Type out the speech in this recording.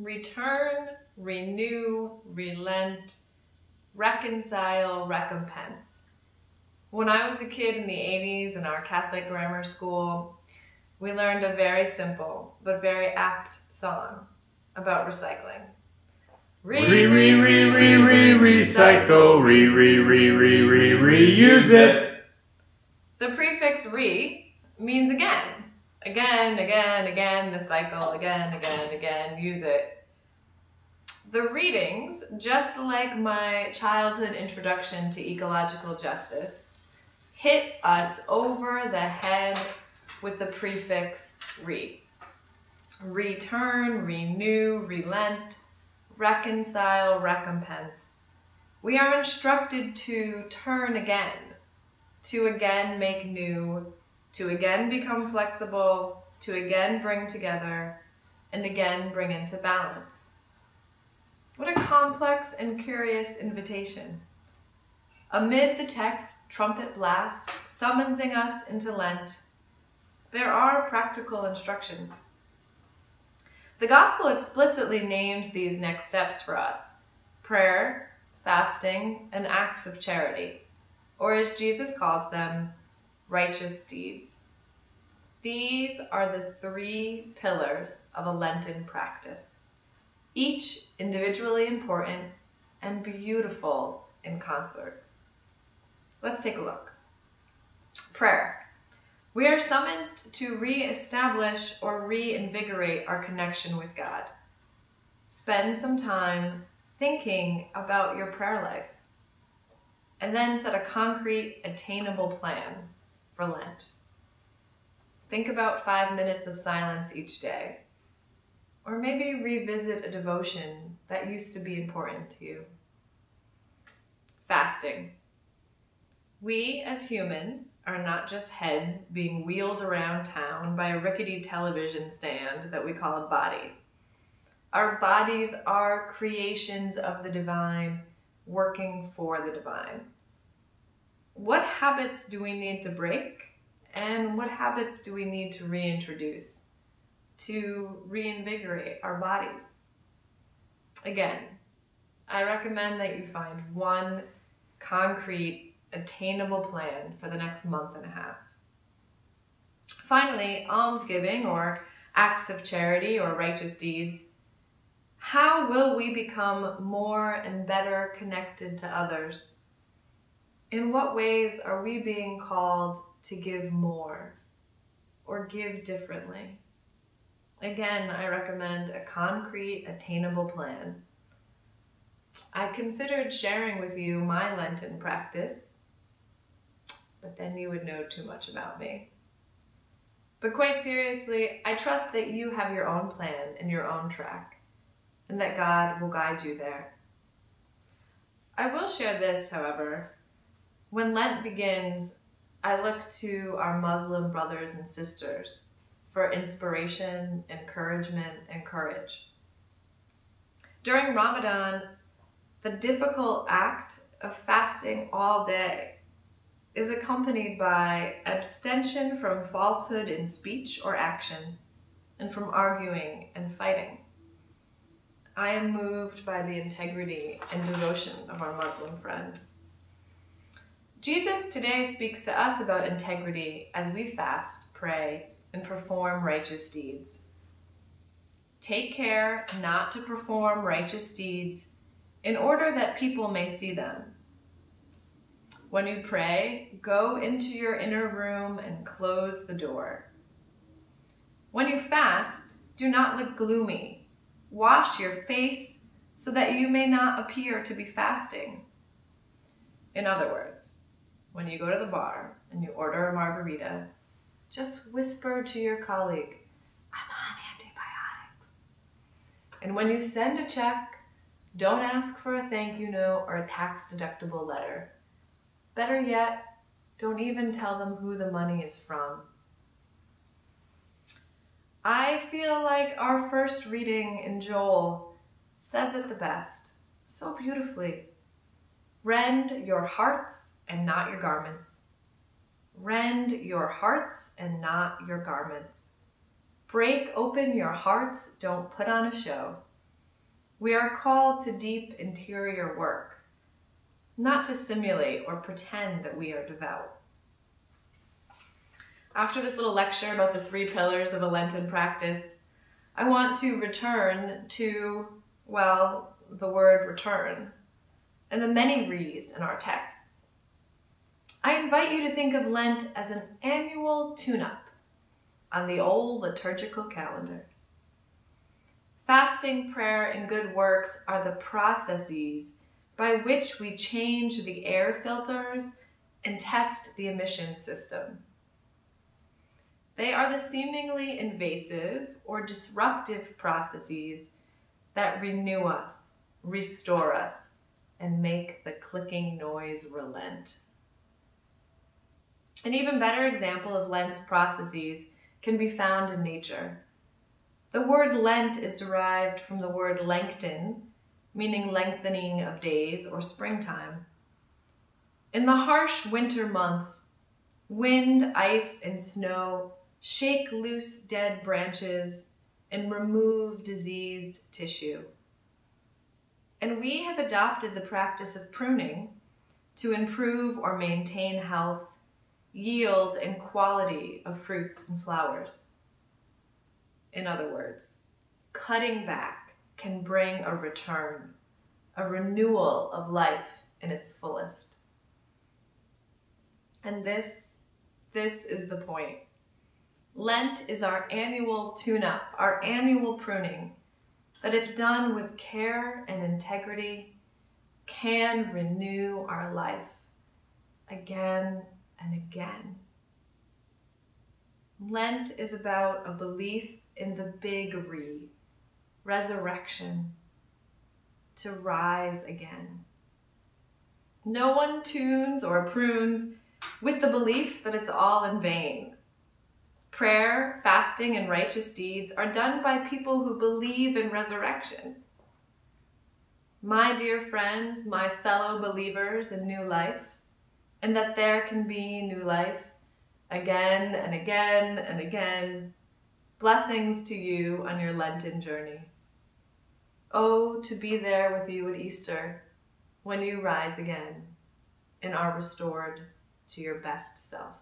return, renew, relent, reconcile, recompense. When I was a kid in the 80s in our Catholic grammar school, we learned a very simple but very apt song about recycling. Recycle, reuse it. The prefix re means again. Again, again, again, the cycle, again, again, again, use it. The readings, just like my childhood introduction to ecological justice, hit us over the head with the prefix re. Return, renew, relent, reconcile, recompense. We are instructed to turn again, to again make new, to again become flexible, to again bring together, and again bring into balance. What a complex and curious invitation. Amid the text trumpet blast, summoning us into Lent, there are practical instructions. The gospel explicitly names these next steps for us: prayer, fasting, and acts of charity, or as Jesus calls them, righteous deeds. These are the three pillars of a Lenten practice, each individually important and beautiful in concert. Let's take a look. Prayer. We are summoned to re-establish or reinvigorate our connection with God. Spend some time thinking about your prayer life, and then set a concrete, attainable plan for Lent. Think about 5 minutes of silence each day, or maybe revisit a devotion that used to be important to you. Fasting. We as humans are not just heads being wheeled around town by a rickety television stand that we call a body. Our bodies are creations of the divine, working for the divine. What habits do we need to break, and what habits do we need to reintroduce to reinvigorate our bodies? Again, I recommend that you find one concrete, attainable plan for the next month and a half. Finally, almsgiving or acts of charity or righteous deeds. How will we become more and better connected to others? In what ways are we being called to give more or give differently? Again, I recommend a concrete, attainable plan. I considered sharing with you my Lenten practice, but then you would know too much about me. But quite seriously, I trust that you have your own plan and your own track, and that God will guide you there. I will share this, however. When Lent begins, I look to our Muslim brothers and sisters for inspiration, encouragement, and courage. During Ramadan, the difficult act of fasting all day is accompanied by abstention from falsehood in speech or action, and from arguing and fighting. I am moved by the integrity and devotion of our Muslim friends. Jesus today speaks to us about integrity as we fast, pray, and perform righteous deeds. Take care not to perform righteous deeds in order that people may see them. When you pray, go into your inner room and close the door. When you fast, do not look gloomy. Wash your face so that you may not appear to be fasting. In other words, when you go to the bar and you order a margarita, just whisper to your colleague, "I'm on antibiotics." And when you send a check, don't ask for a thank you note or a tax-deductible letter. Better yet, don't even tell them who the money is from. I feel like our first reading in Joel says it the best, so beautifully. Rend your hearts and not your garments. Rend your hearts and not your garments. Break open your hearts, don't put on a show. We are called to deep interior work, not to simulate or pretend that we are devout. After this little lecture about the 3 pillars of a Lenten practice, I want to return to, well, the word return and the many re's in our texts. I invite you to think of Lent as an annual tune-up on the old liturgical calendar. Fasting, prayer, and good works are the processes by which we change the air filters and test the emission system. They are the seemingly invasive or disruptive processes that renew us, restore us, and make the clicking noise relent. An even better example of Lent's processes can be found in nature. The word Lent is derived from the word lengthen, meaning lengthening of days or springtime. In the harsh winter months, wind, ice, and snow shake loose dead branches and remove diseased tissue. And we have adopted the practice of pruning to improve or maintain health, yield, and quality of fruits and flowers. In other words, cutting back can bring a return, a renewal of life in its fullest. And this is the point. Lent is our annual tune-up, our annual pruning, that if done with care and integrity, can renew our life again and again. Lent is about a belief in the big resurrection, to rise again. No one tunes or prunes with the belief that it's all in vain. Prayer, fasting, and righteous deeds are done by people who believe in resurrection. My dear friends, my fellow believers in new life, and that there can be new life again and again and again. Blessings to you on your Lenten journey. Oh, to be there with you at Easter when you rise again and are restored to your best self.